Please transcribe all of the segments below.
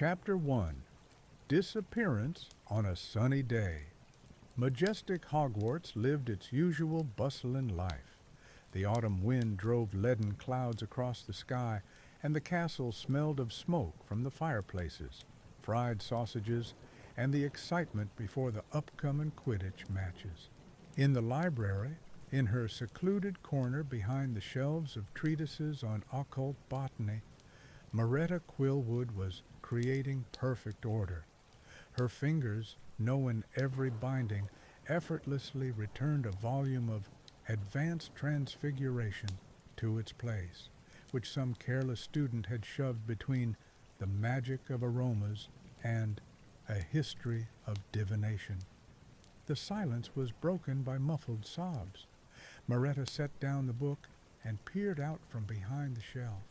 Chapter 1. Disappearance on a Sunny Day. Majestic Hogwarts lived its usual bustling life. The autumn wind drove leaden clouds across the sky, and the castle smelled of smoke from the fireplaces, fried sausages, and the excitement before the upcoming Quidditch matches. In the library, in her secluded corner behind the shelves of treatises on occult botany, Maretta Quillwood was creating perfect order. Her fingers, knowing every binding, effortlessly returned a volume of Advanced Transfiguration to its place, which some careless student had shoved between The Magic of Aromas and A History of Divination. The silence was broken by muffled sobs. Maretta set down the book and peered out from behind the shelf.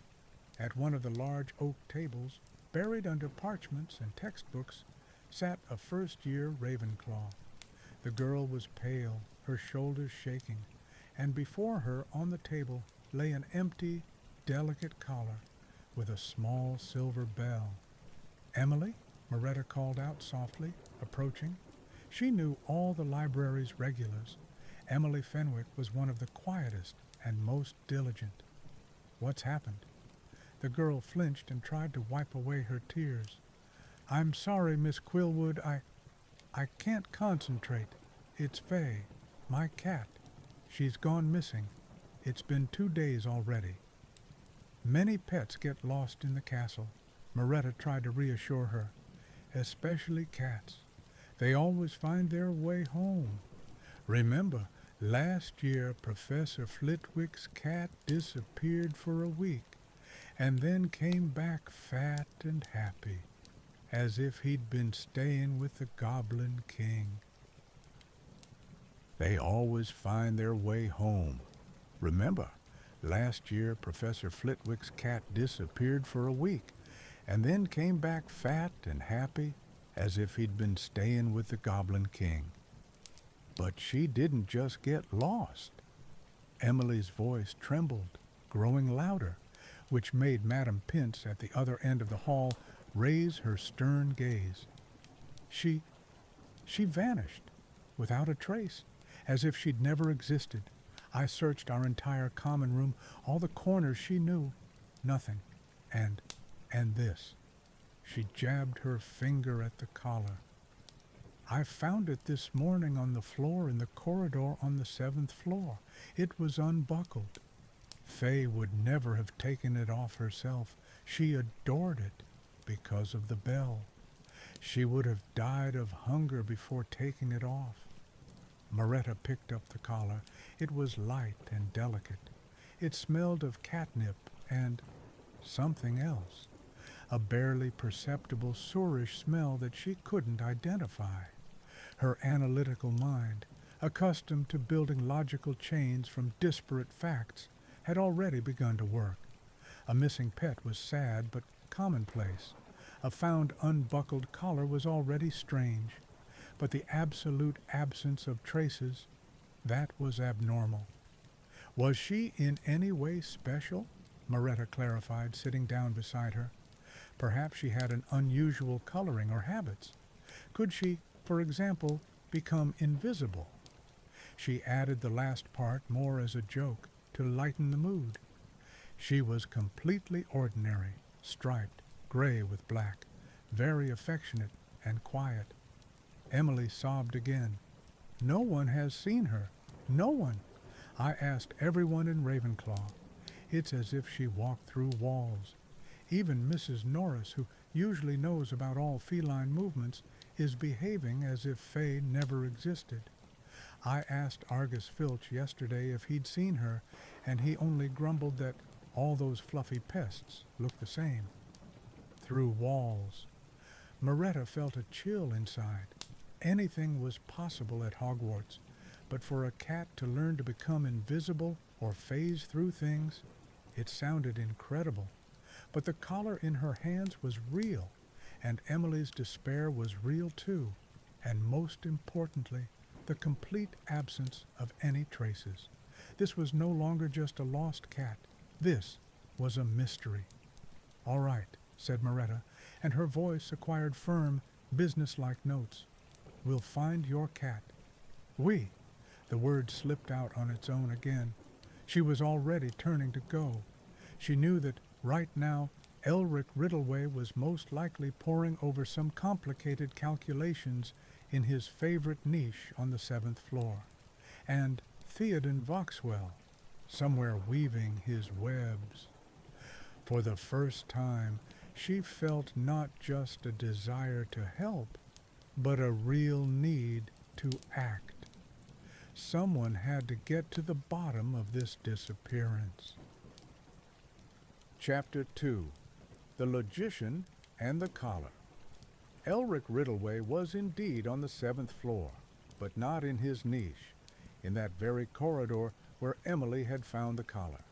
At one of the large oak tables, buried under parchments and textbooks, sat a first-year Ravenclaw. The girl was pale, her shoulders shaking, and before her on the table lay an empty, delicate collar with a small silver bell. "Emily?" Maretta called out softly, approaching. She knew all the library's regulars. Emily Fenwick was one of the quietest and most diligent. "What's happened?" The girl flinched and tried to wipe away her tears. "I'm sorry, Miss Quillwood, I can't concentrate. It's Fay, my cat. She's gone missing. It's been 2 days already." "Many pets get lost in the castle," Maretta tried to reassure her. "Especially cats. They always find their way home. Remember, last year Professor Flitwick's cat disappeared for a week, and then came back fat and happy, as if he'd been staying with the Goblin King." They always find their way home. Remember, last year Professor Flitwick's cat disappeared for a week, and then came back fat and happy, as if he'd been staying with the Goblin King. But she didn't just get lost. Emily's voice trembled, growing louder, which made Madame Pince at the other end of the hall raise her stern gaze. She vanished, without a trace, as if she'd never existed. I searched our entire common room, all the corners she knew. Nothing. And this. She jabbed her finger at the collar. "I found it this morning on the floor in the corridor on the 7th floor. It was unbuckled. Fay would never have taken it off herself. She adored it because of the bell. She would have died of hunger before taking it off." Maretta picked up the collar. It was light and delicate. It smelled of catnip and something else, a barely perceptible sourish smell that she couldn't identify. Her analytical mind, accustomed to building logical chains from disparate facts, had already begun to work. A missing pet was sad but commonplace. A found unbuckled collar was already strange. But the absolute absence of traces, that was abnormal. Was she in any way special? Maretta clarified, sitting down beside her. Perhaps she had an unusual coloring or habits. Could she, for example, become invisible? She added the last part more as a joke, to lighten the mood. She was completely ordinary, striped, gray with black, very affectionate and quiet. Emily sobbed again. "No one has seen her. No one. I asked everyone in Ravenclaw. It's as if she walked through walls. Even Mrs. Norris, who usually knows about all feline movements, is behaving as if Fay never existed. I asked Argus Filch yesterday if he'd seen her, and he only grumbled that all those fluffy pests look the same." Through walls. Maretta felt a chill inside. Anything was possible at Hogwarts, but for a cat to learn to become invisible or phase through things, it sounded incredible. But the collar in her hands was real, and Emily's despair was real too, and most importantly, the complete absence of any traces. This was no longer just a lost cat. This was a mystery. "All right," said Maretta, and her voice acquired firm, businesslike notes. "We'll find your cat." "We." The word slipped out on its own again. She was already turning to go. She knew that right now Elric Riddleway was most likely poring over some complicated calculations in his favorite niche on the 7th floor, and Theoden Voxwell, somewhere weaving his webs. For the first time, she felt not just a desire to help, but a real need to act. Someone had to get to the bottom of this disappearance. Chapter 2. The Logician and the Collar. Elric Riddleway was indeed on the 7th floor, but not in his niche, in that very corridor where Emily had found the collar.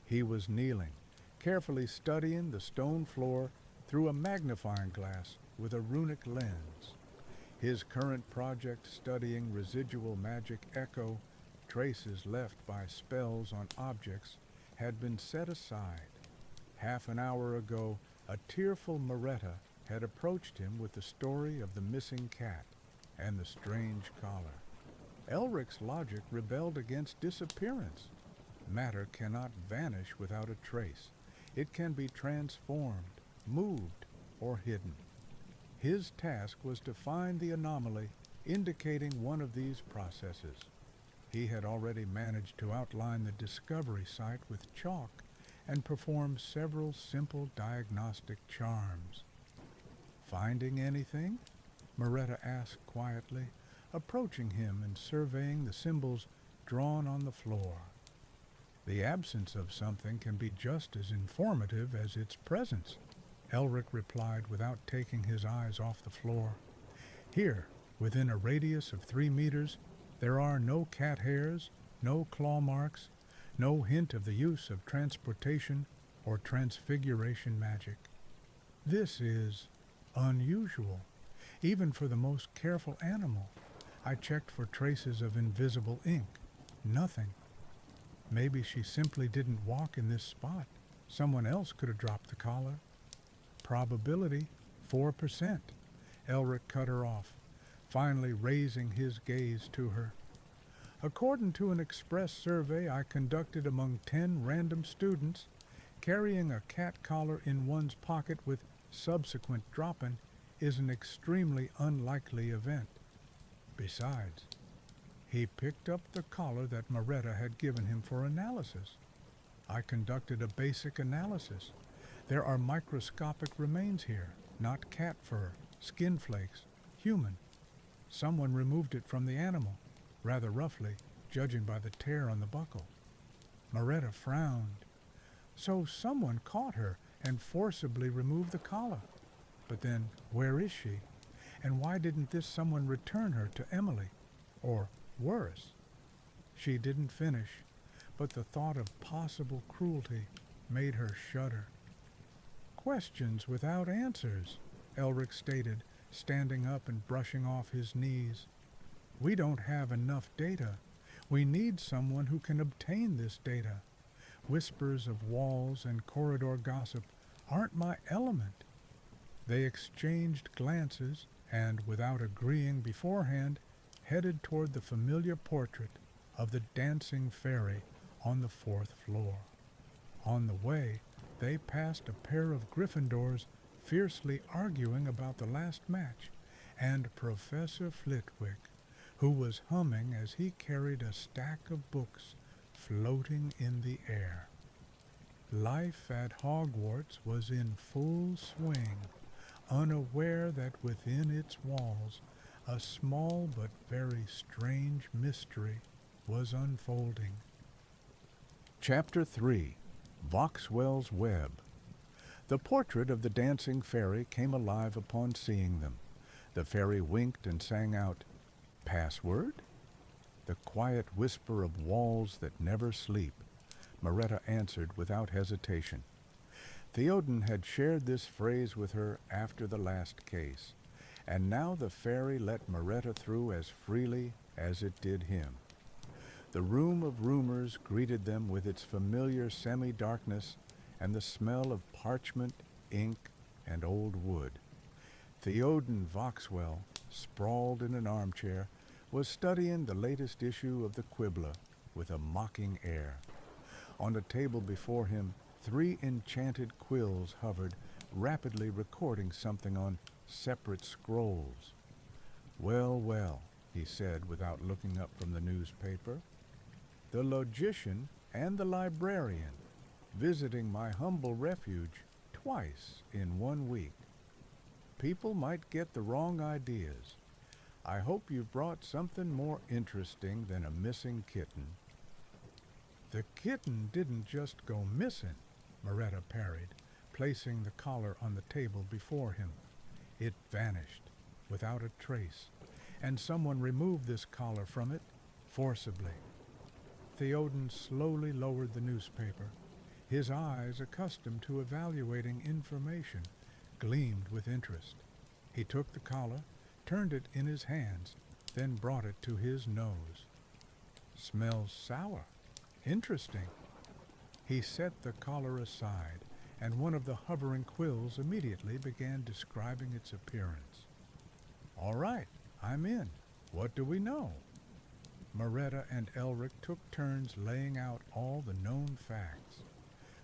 He was kneeling, carefully studying the stone floor through a magnifying glass with a runic lens. His current project, studying residual magic echo, traces left by spells on objects, had been set aside. Half an hour ago, a tearful Maretta had approached him with the story of the missing cat and the strange collar. Elric's logic rebelled against disappearance. Matter cannot vanish without a trace. It can be transformed, moved, or hidden. His task was to find the anomaly indicating one of these processes. He had already managed to outline the discovery site with chalk and perform several simple diagnostic charms. "Finding anything?" Maretta asked quietly, approaching him and surveying the symbols drawn on the floor. "The absence of something can be just as informative as its presence," Elric replied without taking his eyes off the floor. "Here, within a radius of 3 meters, there are no cat hairs, no claw marks, no hint of the use of transportation or transfiguration magic. This is unusual, even for the most careful animal. I checked for traces of invisible ink. Nothing. Maybe she simply didn't walk in this spot. Someone else could have dropped the collar." "Probability, 4%. Elric cut her off, finally raising his gaze to her. "According to an express survey I conducted among 10 random students, carrying a cat collar in one's pocket with subsequent dropping is an extremely unlikely event. Besides, he picked up the collar that Maretta had given him for analysis. I conducted a basic analysis. There are microscopic remains here, not cat fur, skin flakes, human. Someone removed it from the animal, rather roughly, judging by the tear on the buckle." Maretta frowned. "So someone caught her and forcibly removed the collar. But then, where is she? And why didn't this someone return her to Emily? Or worse?" She didn't finish, but the thought of possible cruelty made her shudder. "Questions without answers," Elric stated, standing up and brushing off his knees. "We don't have enough data. We need someone who can obtain this data. Whispers of walls and corridor gossip aren't my element." They exchanged glances and, without agreeing beforehand, headed toward the familiar portrait of the dancing fairy on the 4th floor. On the way, they passed a pair of Gryffindors fiercely arguing about the last match, and Professor Flitwick, who was humming as he carried a stack of books floating in the air. Life at Hogwarts was in full swing, unaware that within its walls a small but very strange mystery was unfolding. Chapter 3. Voxwell's Web. The portrait of the dancing fairy came alive upon seeing them. The fairy winked and sang out, "Password?" "The quiet whisper of walls that never sleep," Maretta answered without hesitation. Theoden had shared this phrase with her after the last case, and now the fairy let Maretta through as freely as it did him. The room of rumors greeted them with its familiar semi-darkness and the smell of parchment, ink, and old wood. Theoden Voxwell, sprawled in an armchair, was studying the latest issue of the Quibbler with a mocking air. On the table before him, 3 enchanted quills hovered, rapidly recording something on separate scrolls. "Well, well," he said without looking up from the newspaper. "The logician and the librarian, visiting my humble refuge twice in 1 week. People might get the wrong ideas. I hope you've brought something more interesting than a missing kitten." "The kitten didn't just go missing," Maretta parried, placing the collar on the table before him. "It vanished, without a trace, and someone removed this collar from it, forcibly." Theoden slowly lowered the newspaper. His eyes, accustomed to evaluating information, gleamed with interest. He took the collar, turned it in his hands, then brought it to his nose. "Smells sour. Interesting." He set the collar aside, and one of the hovering quills immediately began describing its appearance. "All right, I'm in. What do we know?" Maretta and Elric took turns laying out all the known facts.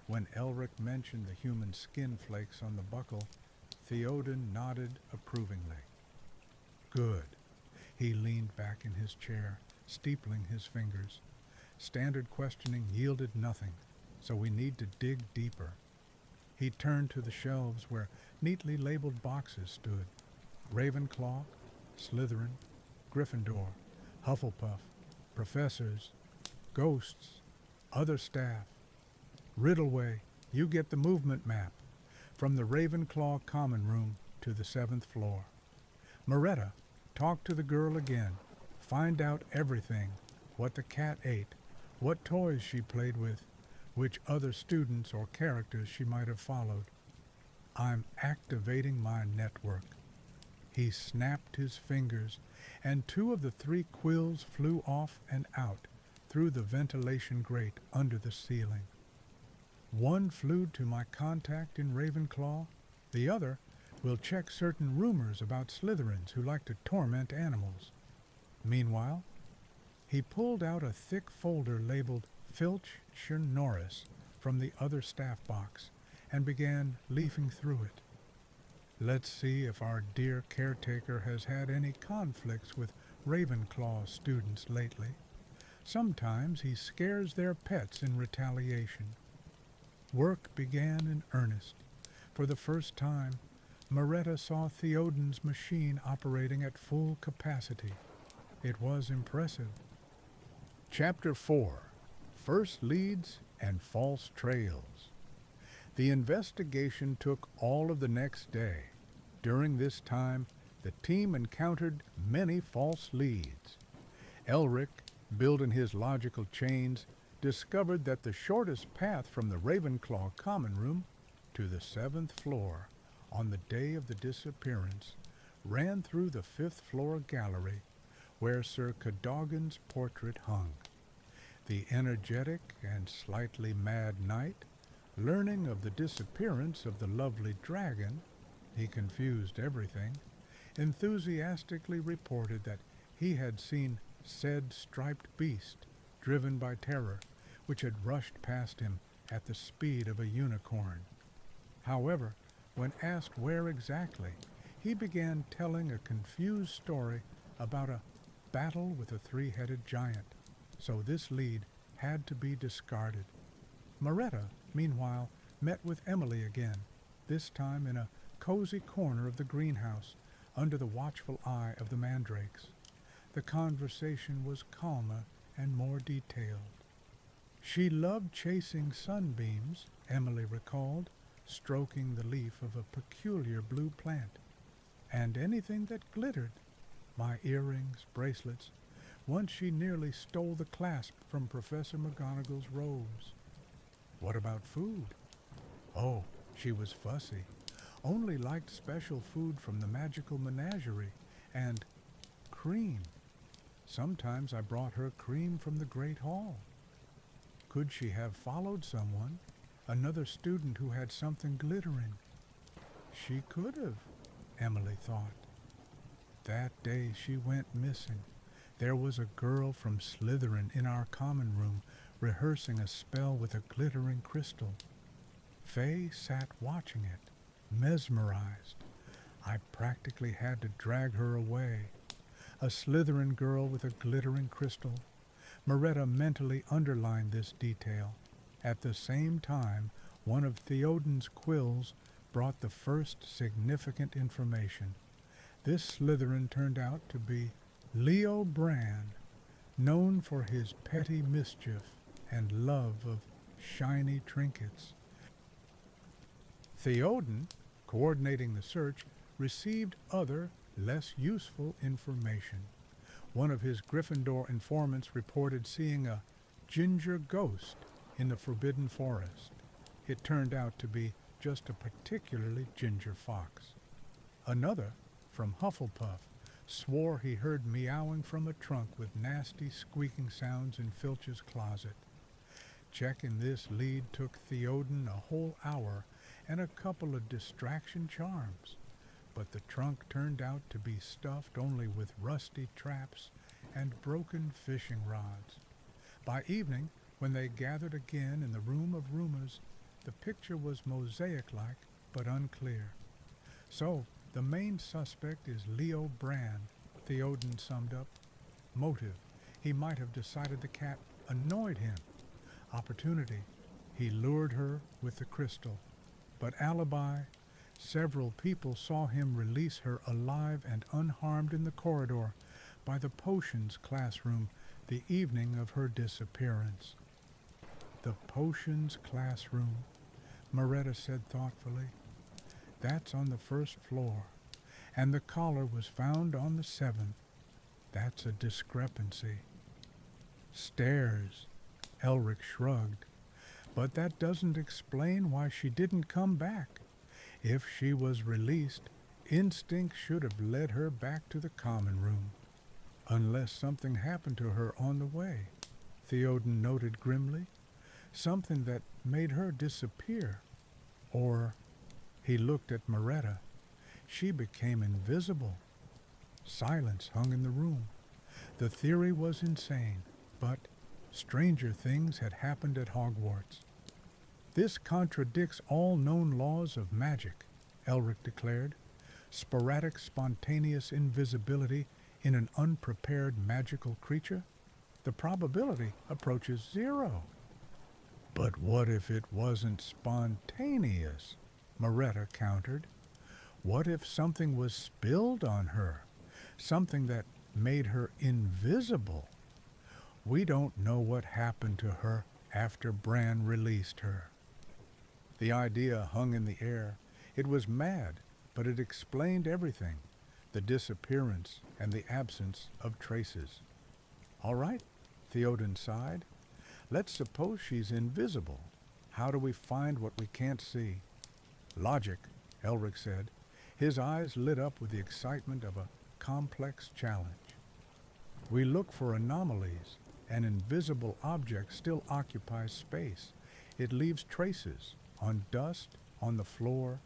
When Elric mentioned the human skin flakes on the buckle, Theoden nodded approvingly. "Good." He leaned back in his chair, steepling his fingers. Standard questioning yielded nothing, so we need to dig deeper. He turned to the shelves where neatly labeled boxes stood. Ravenclaw, Slytherin, Gryffindor, Hufflepuff, professors, ghosts, other staff. "Riddleway, you get the movement map from the Ravenclaw common room to the 7th floor. Maretta, talk to the girl again. Find out everything, what the cat ate, what toys she played with, which other students or characters she might have followed. I'm activating my network." He snapped his fingers, and 2 of the 3 quills flew off and out through the ventilation grate under the ceiling. One flew to my contact in Ravenclaw. The other will check certain rumors about Slytherins who like to torment animals. Meanwhile, he pulled out a thick folder labeled Filch Norris from the other staff box and began leafing through it. "Let's see if our dear caretaker has had any conflicts with Ravenclaw students lately. Sometimes he scares their pets in retaliation." Work began in earnest. For the first time, Maretta saw Theoden's machine operating at full capacity. It was impressive. Chapter 4. First Leads and False Trails. The investigation took all of the next day. During this time, the team encountered many false leads. Elric, building his logical chains, discovered that the shortest path from the Ravenclaw common room to the 7th floor on the day of the disappearance ran through the 5th floor gallery where Sir Cadogan's portrait hung. The energetic and slightly mad knight, learning of the disappearance of the lovely dragon, he confused everything, enthusiastically reported that he had seen said striped beast, driven by terror, which had rushed past him at the speed of a unicorn. However, when asked where exactly, he began telling a confused story about a battle with a 3-headed giant, so this lead had to be discarded. Maretta, meanwhile, met with Emily again, this time in a cozy corner of the greenhouse under the watchful eye of the mandrakes. The conversation was calmer and more detailed. She loved chasing sunbeams, Emily recalled, stroking the leaf of a peculiar blue plant, and anything that glittered, my earrings, bracelets. Once she nearly stole the clasp from Professor McGonagall's robes. What about food? Oh, she was fussy. Only liked special food from the magical menagerie, and cream. Sometimes I brought her cream from the Great Hall. Could she have followed someone, another student who had something glittering? She could have, Emily thought. That day she went missing. There was a girl from Slytherin in our common room rehearsing a spell with a glittering crystal. Faye sat watching it, mesmerized. I practically had to drag her away. A Slytherin girl with a glittering crystal. Maretta mentally underlined this detail. At the same time, one of Theoden's quills brought the first significant information. This Slytherin turned out to be Leo Bran, known for his petty mischief and love of shiny trinkets. Theoden, coordinating the search, received other, less useful information. One of his Gryffindor informants reported seeing a ginger ghost in the Forbidden Forest. It turned out to be just a particularly ginger fox. Another, from Hufflepuff, swore he heard meowing from a trunk with nasty squeaking sounds in Filch's closet. Checking this lead took Theoden a whole hour and a couple of distraction charms, but the trunk turned out to be stuffed only with rusty traps and broken fishing rods. By evening, when they gathered again in the Room of Rumors, the picture was mosaic-like but unclear. So, the main suspect is Leo Bran, Theoden summed up. Motive: he might have decided the cat annoyed him. Opportunity: he lured her with the crystal. But alibi: several people saw him release her alive and unharmed in the corridor by the potions classroom the evening of her disappearance. The potions classroom, Maretta said thoughtfully. That's on the first floor, and the collar was found on the 7th. That's a discrepancy. Stairs, Elric shrugged. But that doesn't explain why she didn't come back. If she was released, instinct should have led her back to the common room. Unless something happened to her on the way, Theoden noted grimly. Something that made her disappear. Or, he looked at Maretta. She became invisible. Silence hung in the room. The theory was insane, but stranger things had happened at Hogwarts. This contradicts all known laws of magic, Elric declared. Sporadic, spontaneous invisibility in an unprepared magical creature? The probability approaches 0. But what if it wasn't spontaneous? Maretta countered. What if something was spilled on her? Something that made her invisible? We don't know what happened to her after Bran released her. The idea hung in the air. It was mad, but it explained everything. The disappearance and the absence of traces. All right, Theoden sighed. Let's suppose she's invisible. How do we find what we can't see? Logic, Elric said. His eyes lit up with the excitement of a complex challenge. We look for anomalies. An invisible object still occupies space. It leaves traces on dust, on the floor.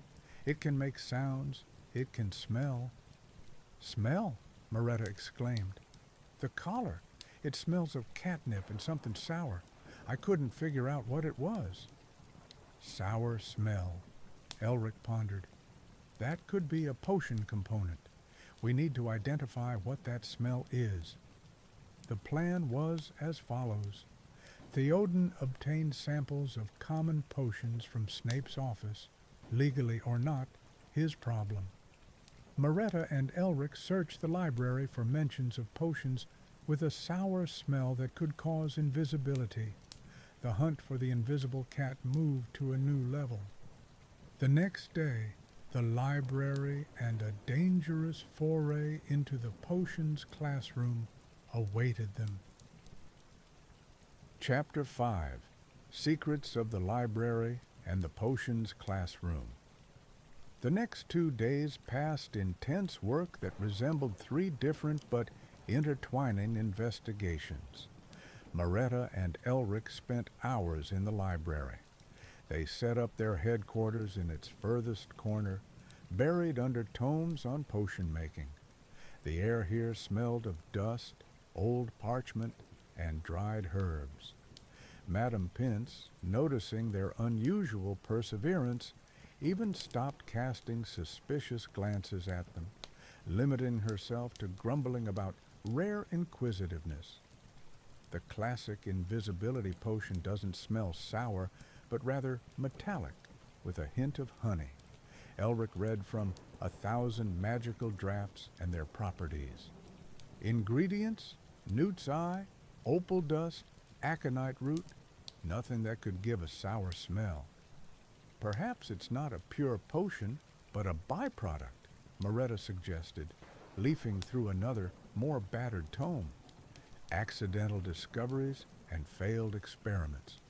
It can make sounds. It can smell. Smell, Maretta exclaimed. The collar. It smells of catnip and something sour. I couldn't figure out what it was. Sour smell, Elric pondered. That could be a potion component. We need to identify what that smell is. The plan was as follows. Theoden obtained samples of common potions from Snape's office, legally or not, his problem. Maretta and Elric searched the library for mentions of potions with a sour smell that could cause invisibility. The hunt for the invisible cat moved to a new level. The next day, the library and a dangerous foray into the potions classroom awaited them. Chapter 5. Secrets of the Library and the Potions Classroom. The next 2 days passed in tense work that resembled 3 different but intertwining investigations. Maretta and Elric spent hours in the library. They set up their headquarters in its furthest corner, buried under tomes on potion making. The air here smelled of dust, old parchment, and dried herbs. Madame Pince, noticing their unusual perseverance, even stopped casting suspicious glances at them, limiting herself to grumbling about rare inquisitiveness. The classic invisibility potion doesn't smell sour, but rather metallic, with a hint of honey. Elric read from 1,000 Magical Drafts and Their Properties. Ingredients: newt's eye, opal dust, aconite root, nothing that could give a sour smell. Perhaps it's not a pure potion, but a byproduct, Maretta suggested, leafing through another, more battered tome. Accidental discoveries and failed experiments.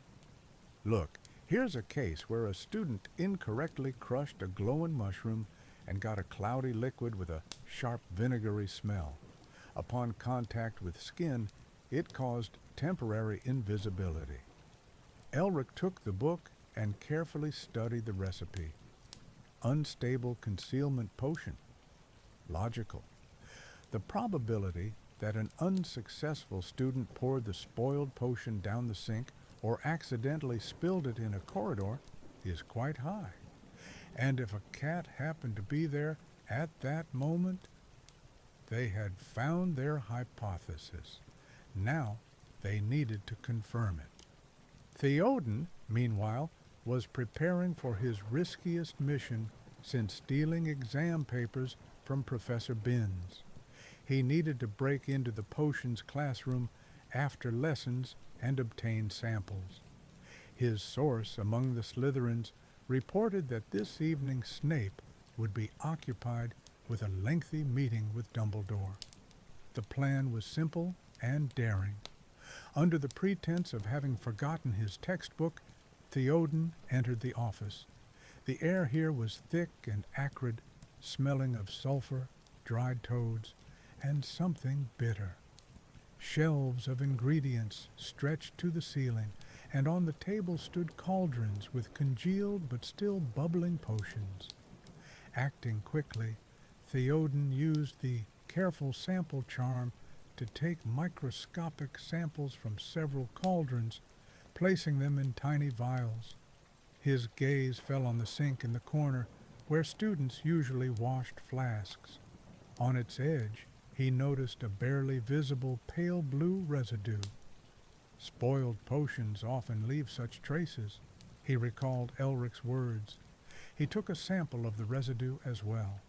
Look, here's a case where a student incorrectly crushed a glowing mushroom and got a cloudy liquid with a sharp vinegary smell. Upon contact with skin, it caused temporary invisibility. Elric took the book and carefully studied the recipe. Unstable concealment potion. Logical. The probability that an unsuccessful student poured the spoiled potion down the sink or accidentally spilled it in a corridor is quite high. And if a cat happened to be there at that moment, they had found their hypothesis. Now they needed to confirm it. Theoden, meanwhile, was preparing for his riskiest mission since stealing exam papers from Professor Binns. He needed to break into the potions classroom after lessons and obtain samples. His source among the Slytherins reported that this evening Snape would be occupied with a lengthy meeting with Dumbledore. The plan was simple and daring. Under the pretense of having forgotten his textbook, Theoden entered the office. The air here was thick and acrid, smelling of sulfur, dried toads, and something bitter. Shelves of ingredients stretched to the ceiling, and on the table stood cauldrons with congealed but still bubbling potions. Acting quickly, Theoden used the careful sample charm to take microscopic samples from several cauldrons, placing them in tiny vials. His gaze fell on the sink in the corner where students usually washed flasks. On its edge, he noticed a barely visible pale blue residue. Spoiled potions often leave such traces. He recalled Elric's words. He took a sample of the residue as well.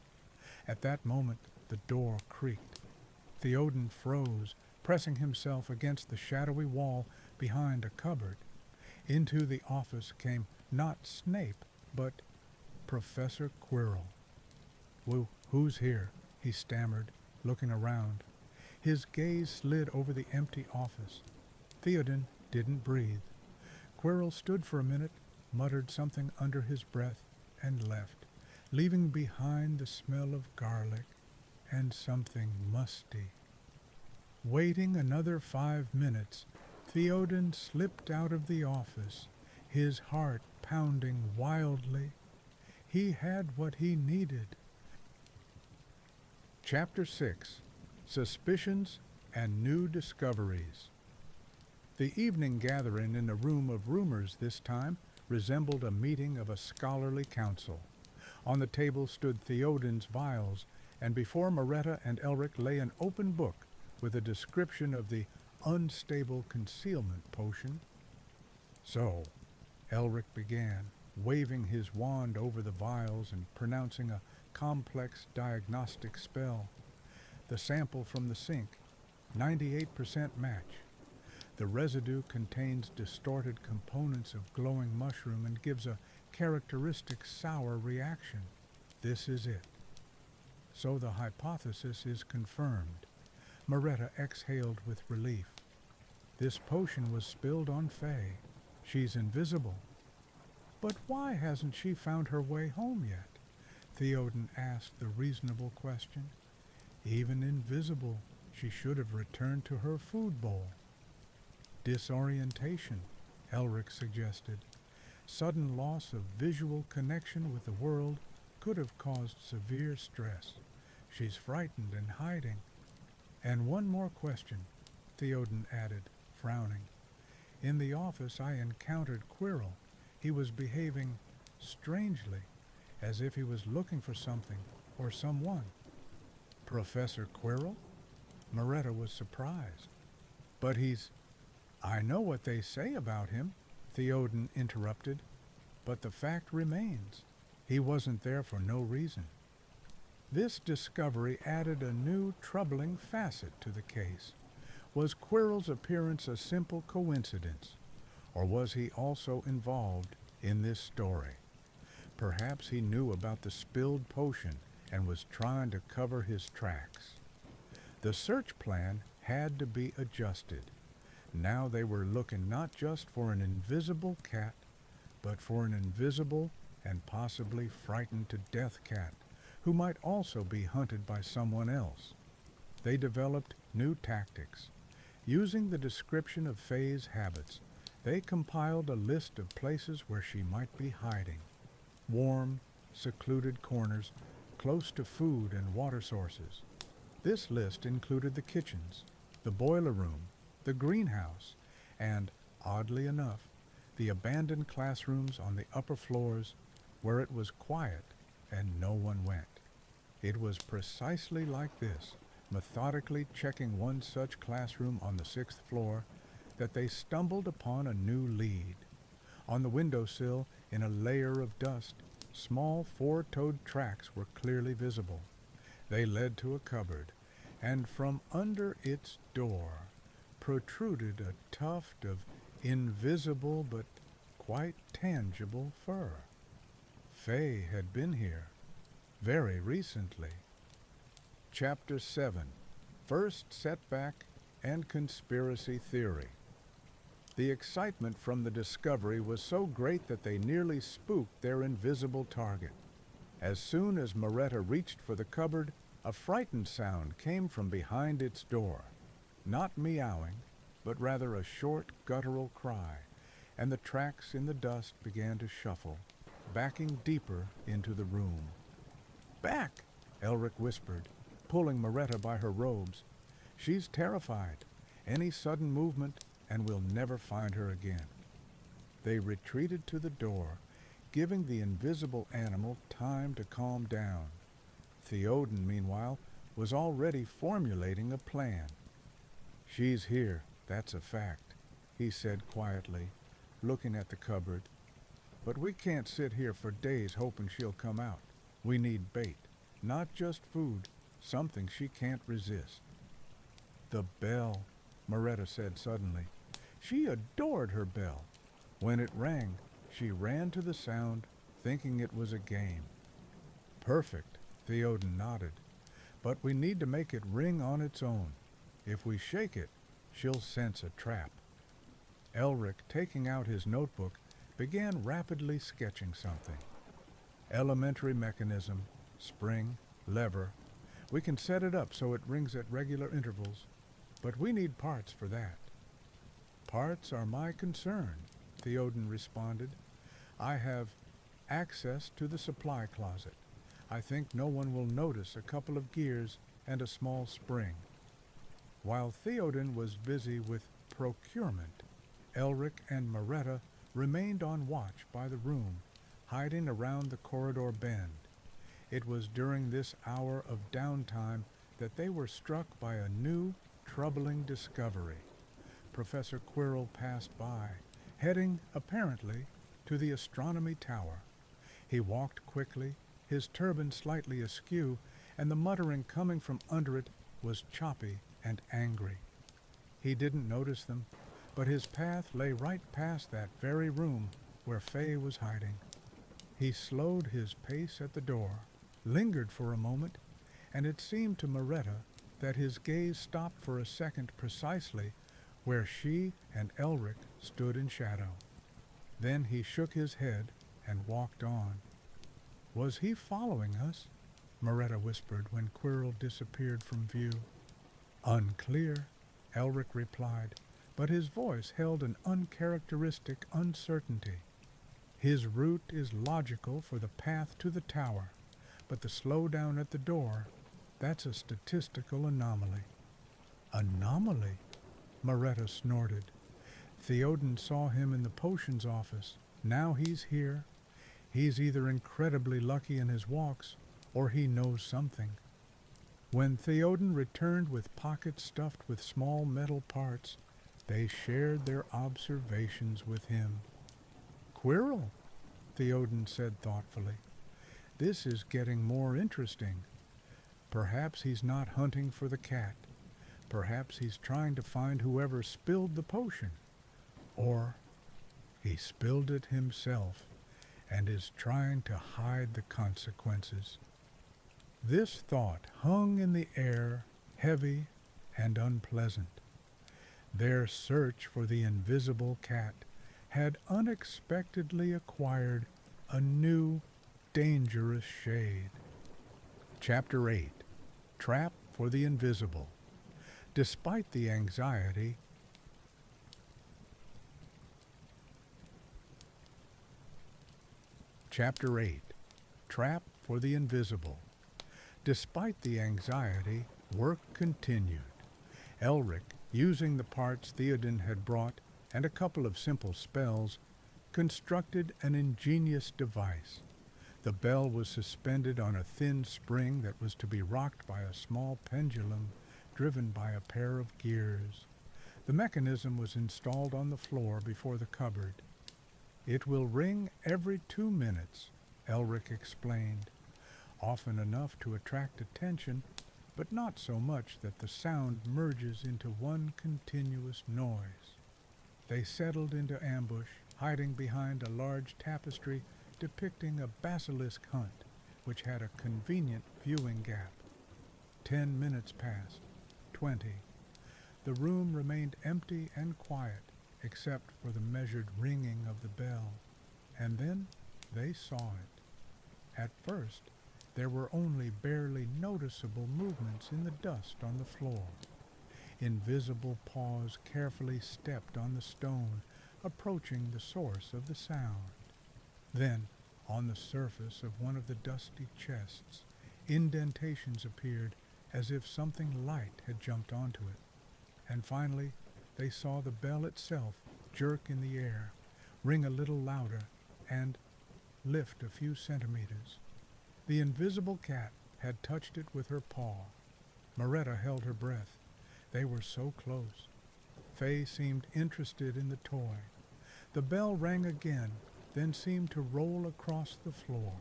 At that moment, the door creaked. Theoden froze, pressing himself against the shadowy wall behind a cupboard. Into the office came not Snape, but Professor Quirrell. Who's here?" he stammered, looking around. His gaze slid over the empty office. Theoden didn't breathe. Quirrell stood for a minute, muttered something under his breath, and left, leaving behind the smell of garlic and something musty. Waiting another 5 minutes, Theoden slipped out of the office, his heart pounding wildly. He had what he needed. Chapter 6. Suspicions and New Discoveries. The evening gathering in the Room of Rumors this time resembled a meeting of a scholarly council. On the table stood Theoden's vials, and before Maretta and Elric lay an open book with a description of the unstable concealment potion. "So," Elric began, waving his wand over the vials and pronouncing a complex diagnostic spell. "The sample from the sink, 98% match. The residue contains distorted components of glowing mushroom and gives a characteristic sour reaction. This is it." So the hypothesis is confirmed. Maretta exhaled with relief. This potion was spilled on Faye. She's invisible. But why hasn't she found her way home yet? Theoden asked the reasonable question. Even invisible, she should have returned to her food bowl. Disorientation, Elric suggested. Sudden loss of visual connection with the world could have caused severe stress. She's frightened and hiding. And one more question, Theoden added, frowning. In the office I encountered Quirrell. He was behaving strangely, as if he was looking for something or someone. Professor Quirrell? Maretta was surprised. But I know what they say about him, Theoden interrupted, but the fact remains. He wasn't there for no reason. This discovery added a new troubling facet to the case. Was Quirrell's appearance a simple coincidence, or was he also involved in this story? Perhaps he knew about the spilled potion and was trying to cover his tracks. The search plan had to be adjusted. Now they were looking not just for an invisible cat, but for an invisible and possibly frightened to death cat who might also be hunted by someone else. They developed new tactics. Using the description of Faye's habits, they compiled a list of places where she might be hiding. Warm, secluded corners close to food and water sources. This list included the kitchens, the boiler room, the greenhouse, and, oddly enough, the abandoned classrooms on the upper floors where it was quiet and no one went. It was precisely like this, methodically checking one such classroom on the 6th floor, that they stumbled upon a new lead. On the windowsill, in a layer of dust, small four-toed tracks were clearly visible. They led to a cupboard, and from under its door protruded a tuft of invisible but quite tangible fur. Faye had been here very recently. Chapter 7. First Setback and Conspiracy Theory. The excitement from the discovery was so great that they nearly spooked their invisible target. As soon as Maretta reached for the cupboard, a frightened sound came from behind its door. Not meowing, but rather a short, guttural cry, and the tracks in the dust began to shuffle, backing deeper into the room. "Back!" Elric whispered, pulling Maretta by her robes. "She's terrified. Any sudden movement, and we'll never find her again." They retreated to the door, giving the invisible animal time to calm down. Theoden, meanwhile, was already formulating a plan. "She's here, that's a fact," he said quietly, looking at the cupboard. "But we can't sit here for days hoping she'll come out. We need bait, not just food, something she can't resist." "The bell," Maretta said suddenly. She adored her bell. When it rang, she ran to the sound, thinking it was a game. "Perfect," Theoden nodded. "But we need to make it ring on its own. If we shake it, she'll sense a trap." Elric, taking out his notebook, began rapidly sketching something. "Elementary mechanism, spring, lever. We can set it up so it rings at regular intervals, but we need parts for that." "Parts are my concern," Theoden responded. "I have access to the supply closet. I think no one will notice a couple of gears and a small spring." While Theoden was busy with procurement, Elric and Maretta remained on watch by the room, hiding around the corridor bend. It was during this hour of downtime that they were struck by a new, troubling discovery. Professor Quirrell passed by, heading, apparently, to the astronomy tower. He walked quickly, his turban slightly askew, and the muttering coming from under it was choppy and angry. He didn't notice them, but his path lay right past that very room where Faye was hiding. He slowed his pace at the door, lingered for a moment, and it seemed to Maretta that his gaze stopped for a second precisely where she and Elric stood in shadow. Then he shook his head and walked on. "Was he following us?" Maretta whispered when Quirrell disappeared from view. "Unclear," Elric replied, but his voice held an uncharacteristic uncertainty. "His route is logical for the path to the tower. But the slowdown at the door, that's a statistical anomaly. Anomaly? Maretta snorted. Theoden saw him in the potions office. Now he's here. He's either incredibly lucky in his walks, or he knows something. When Theoden returned with pockets stuffed with small metal parts, they shared their observations with him. "Quirrell," Theoden said thoughtfully. "This is getting more interesting. Perhaps he's not hunting for the cat. Perhaps he's trying to find whoever spilled the potion. Or he spilled it himself and is trying to hide the consequences." This thought hung in the air, heavy and unpleasant. Their search for the invisible cat had unexpectedly acquired a new, dangerous shade. Chapter 8. Trap for the Invisible. Despite the anxiety, Chapter 8. Trap for the Invisible. Despite the anxiety, work continued. Elric, using the parts Theoden had brought and a couple of simple spells, constructed an ingenious device. The bell was suspended on a thin spring that was to be rocked by a small pendulum driven by a pair of gears. The mechanism was installed on the floor before the cupboard. "It will ring every 2 minutes," Elric explained, "often enough to attract attention, but not so much that the sound merges into one continuous noise." They settled into ambush, hiding behind a large tapestry depicting a basilisk hunt, which had a convenient viewing gap. 10 minutes passed, 20. The room remained empty and quiet, except for the measured ringing of the bell. And then they saw it. At first, there were only barely noticeable movements in the dust on the floor. Invisible paws carefully stepped on the stone, approaching the source of the sound. Then, on the surface of one of the dusty chests, indentations appeared as if something light had jumped onto it. And finally, they saw the bell itself jerk in the air, ring a little louder, and lift a few centimeters. The invisible cat had touched it with her paw. Maretta held her breath. They were so close. Faye seemed interested in the toy. The bell rang again, then seemed to roll across the floor.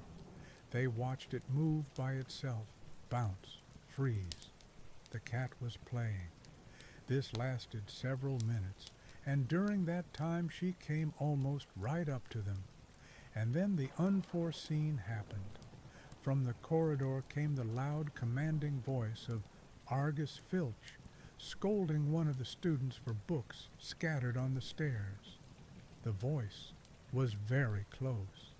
They watched it move by itself, bounce, freeze. The cat was playing. This lasted several minutes, and during that time she came almost right up to them. And then the unforeseen happened. From the corridor came the loud, commanding voice of Argus Filch, scolding one of the students for books scattered on the stairs. The voice was very close.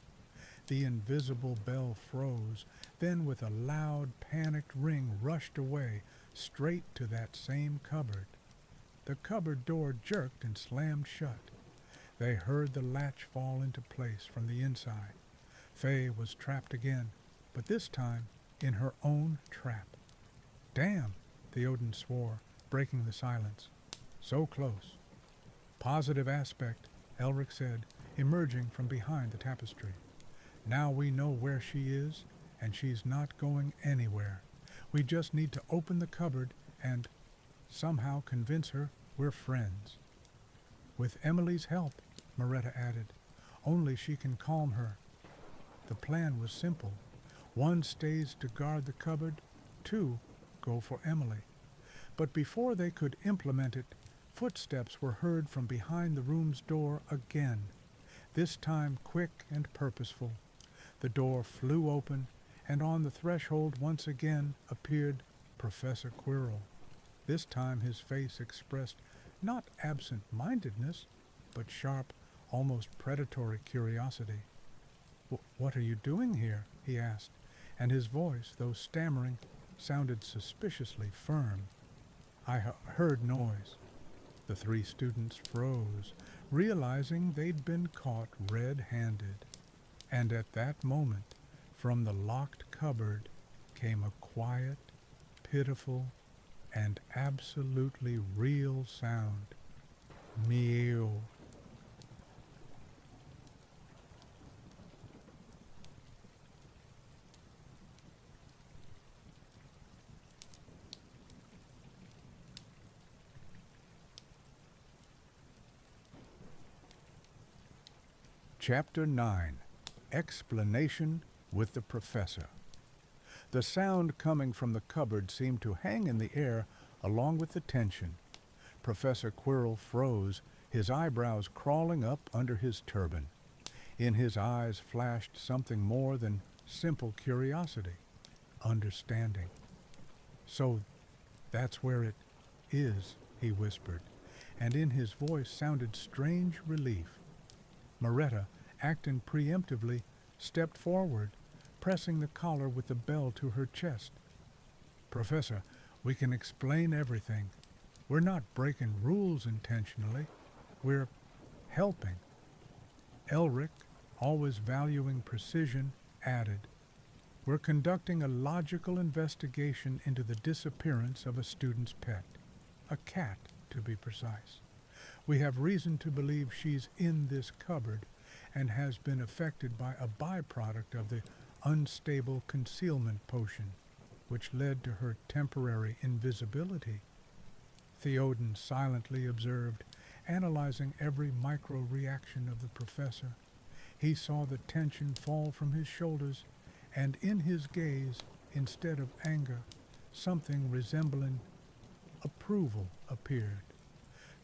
The invisible bell froze, then with a loud, panicked ring rushed away, straight to that same cupboard. The cupboard door jerked and slammed shut. They heard the latch fall into place from the inside. Faye was trapped again, but this time in her own trap. "Damn," Theoden swore, breaking the silence. "So close." "Positive aspect," Elric said, emerging from behind the tapestry. "Now we know where she is, and she's not going anywhere. We just need to open the cupboard and somehow convince her we're friends." "With Emily's help," Maretta added. "Only she can calm her." The plan was simple. 1 stays to guard the cupboard, 2 go for Emily. But before they could implement it, footsteps were heard from behind the room's door again, this time quick and purposeful. The door flew open, and on the threshold once again appeared Professor Quirrell. This time his face expressed not absent-mindedness, but sharp, almost predatory curiosity. "What are you doing here?" he asked, and his voice, though stammering, sounded suspiciously firm. "I heard noise." The 3 students froze, realizing they'd been caught red-handed. And at that moment, From the locked cupboard came a quiet, pitiful, and absolutely real sound. Meow. Chapter 9. Explanation with the Professor. The sound coming from the cupboard seemed to hang in the air along with the tension. Professor Quirrell froze, his eyebrows crawling up under his turban. In his eyes flashed something more than simple curiosity, understanding. "So that's where it is," he whispered, and in his voice sounded strange relief. Maretta, acting preemptively, stepped forward, pressing the collar with the bell to her chest. "Professor, we can explain everything. We're not breaking rules intentionally. We're helping." Elric, always valuing precision, added, "We're conducting a logical investigation into the disappearance of a student's pet, a cat, to be precise. We have reason to believe she's in this cupboard and has been affected by a byproduct of the unstable concealment potion, which led to her temporary invisibility." Theoden silently observed, analyzing every micro-reaction of the professor. He saw the tension fall from his shoulders, and in his gaze, instead of anger, something resembling approval appeared.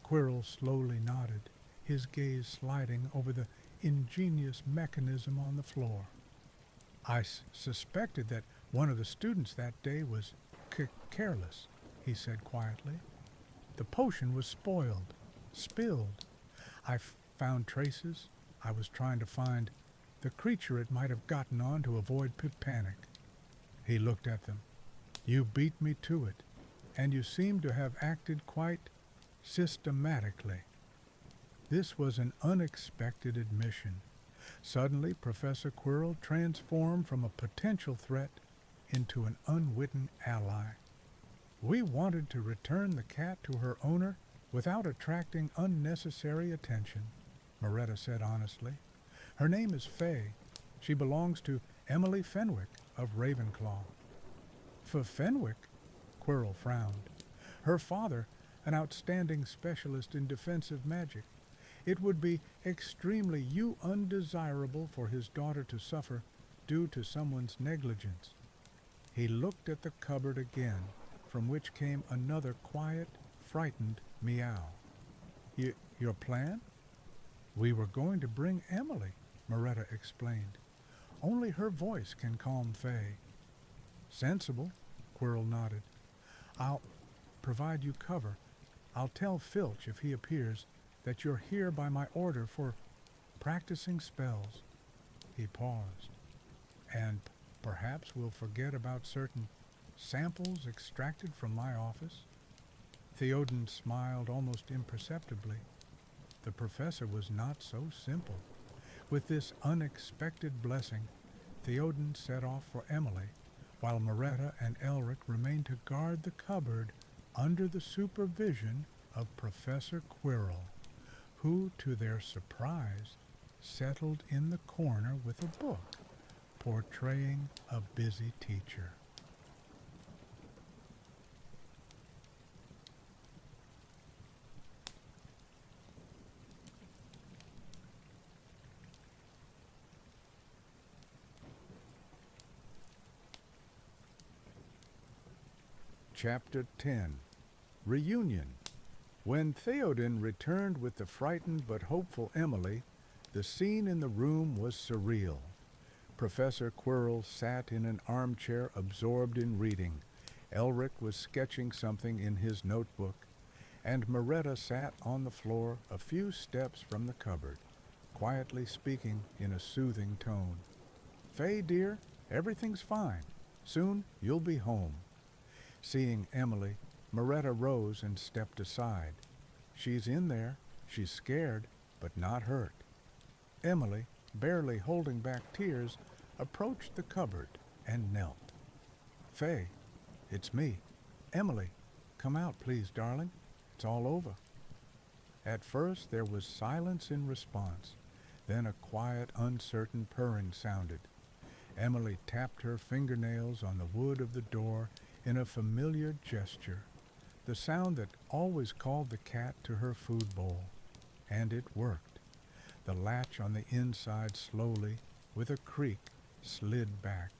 Quirrell slowly nodded, his gaze sliding over the ingenious mechanism on the floor. "I suspected that one of the students that day was careless," he said quietly. "The potion was spoiled, spilled. I found traces. I was trying to find the creature it might have gotten on to avoid panic." He looked at them. "You beat me to it, and you seem to have acted quite systematically." This was an unexpected admission. Suddenly, Professor Quirrell transformed from a potential threat into an unwitting ally. "We wanted to return the cat to her owner without attracting unnecessary attention," Maretta said honestly. "Her name is Fay. She belongs to Emily Fenwick of Ravenclaw." "For Fenwick?" Quirrell frowned. "Her father, an outstanding specialist in defensive magic. It would be extremely undesirable for his daughter to suffer due to someone's negligence." He looked at the cupboard again, from which came another quiet, frightened meow. Your plan?" "We were going to bring Emily," Maretta explained. "Only her voice can calm Fay." "Sensible," Quirrell nodded. "I'll provide you cover. I'll tell Filch, if he appears, that you're here by my order for practicing spells." He paused. "And perhaps we'll forget about certain samples extracted from my office." Theoden smiled almost imperceptibly. The professor was not so simple. With this unexpected blessing, Theoden set off for Emily, while Maretta and Elric remained to guard the cupboard under the supervision of Professor Quirrell, who, to their surprise, settled in the corner with a book, portraying a busy teacher. Chapter 10. Reunion. When Theoden returned with the frightened but hopeful Emily, the scene in the room was surreal. Professor Quirrell sat in an armchair absorbed in reading. Elric was sketching something in his notebook, and Maretta sat on the floor a few steps from the cupboard, quietly speaking in a soothing tone. "Fay, dear, everything's fine. Soon you'll be home." Seeing Emily, Maretta rose and stepped aside. "She's in there. She's scared, but not hurt." Emily, barely holding back tears, approached the cupboard and knelt. "Fay, it's me. Emily, come out, please, darling. It's all over." At first there was silence in response. Then a quiet, uncertain purring sounded. Emily tapped her fingernails on the wood of the door in a familiar gesture, the sound that always called the cat to her food bowl. And it worked. The latch on the inside slowly, with a creak, slid back.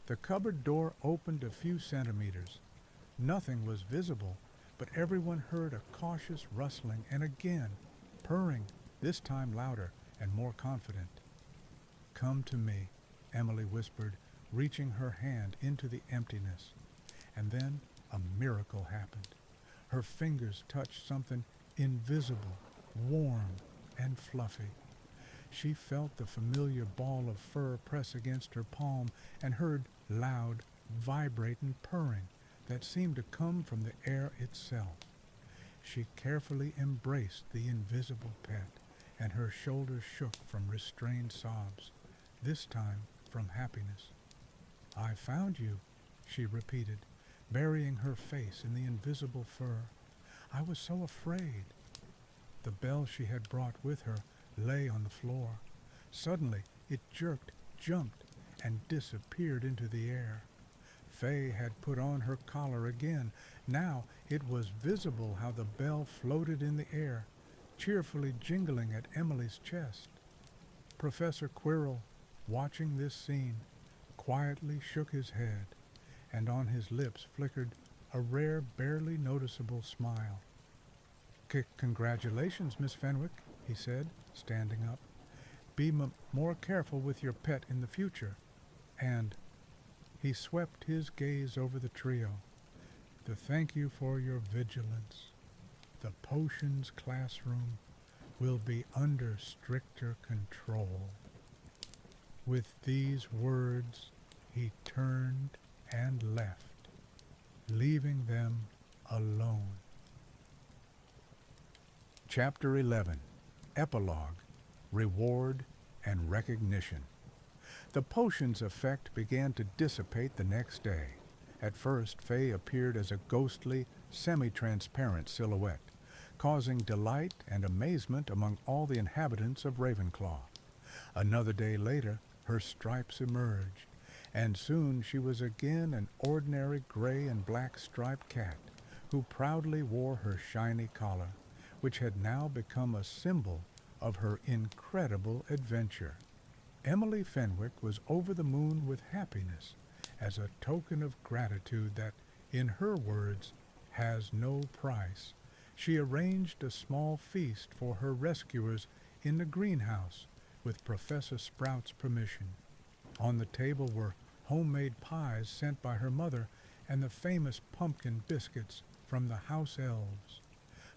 The cupboard door opened a few centimeters. Nothing was visible, but everyone heard a cautious rustling and again, purring, this time louder and more confident. "Come to me," Emily whispered, reaching her hand into the emptiness. And then a miracle happened. Her fingers touched something invisible, warm, and fluffy. She felt the familiar ball of fur press against her palm and heard loud, vibrating purring that seemed to come from the air itself. She carefully embraced the invisible pet, and her shoulders shook from restrained sobs, this time from happiness. "I found you," she repeated, burying her face in the invisible fur. "I was so afraid." The bell she had brought with her lay on the floor. Suddenly it jerked, jumped, and disappeared into the air. Fay had put on her collar again. Now it was visible how the bell floated in the air, cheerfully jingling at Emily's chest. Professor Quirrell, watching this scene, quietly shook his head, and on his lips flickered a rare, barely noticeable smile. "Congratulations, Miss Fenwick," he said, standing up. "Be more careful with your pet in the future. And," he swept his gaze over the trio, "to thank you for your vigilance. The potions classroom will be under stricter control." With these words, he turned and left, leaving them alone. Chapter 11. Epilogue. Reward and Recognition. The potion's effect began to dissipate the next day. At first, Fay appeared as a ghostly, semi-transparent silhouette, causing delight and amazement among all the inhabitants of Ravenclaw. Another day later, her stripes emerged, and soon she was again an ordinary gray and black striped cat, who proudly wore her shiny collar, which had now become a symbol of her incredible adventure. Emily Fenwick was over the moon with happiness, as a token of gratitude that, in her words, has no price. She arranged a small feast for her rescuers in the greenhouse, with Professor Sprout's permission. On the table were homemade pies sent by her mother and the famous pumpkin biscuits from the house elves.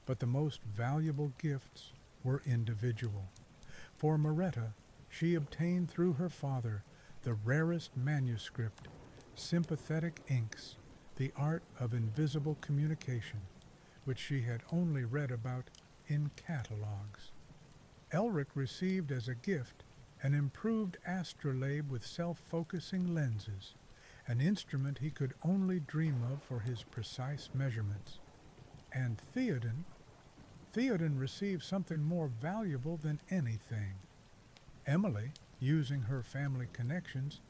But the most valuable gifts were individual. For Maretta, she obtained through her father the rarest manuscript, Sympathetic Inks, the art of invisible communication, which she had only read about in catalogues. Elric received as a gift an improved astrolabe with self-focusing lenses, an instrument he could only dream of for his precise measurements. And Theoden received something more valuable than anything. Emily, using her family connections,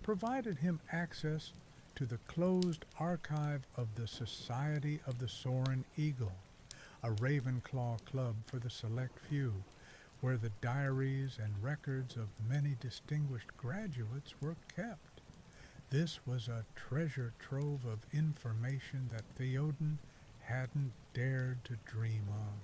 provided him access to the closed archive of the Society of the Soaring Eagle, a Ravenclaw club for the select few, where the diaries and records of many distinguished graduates were kept. This was a treasure trove of information that Theoden hadn't dared to dream of.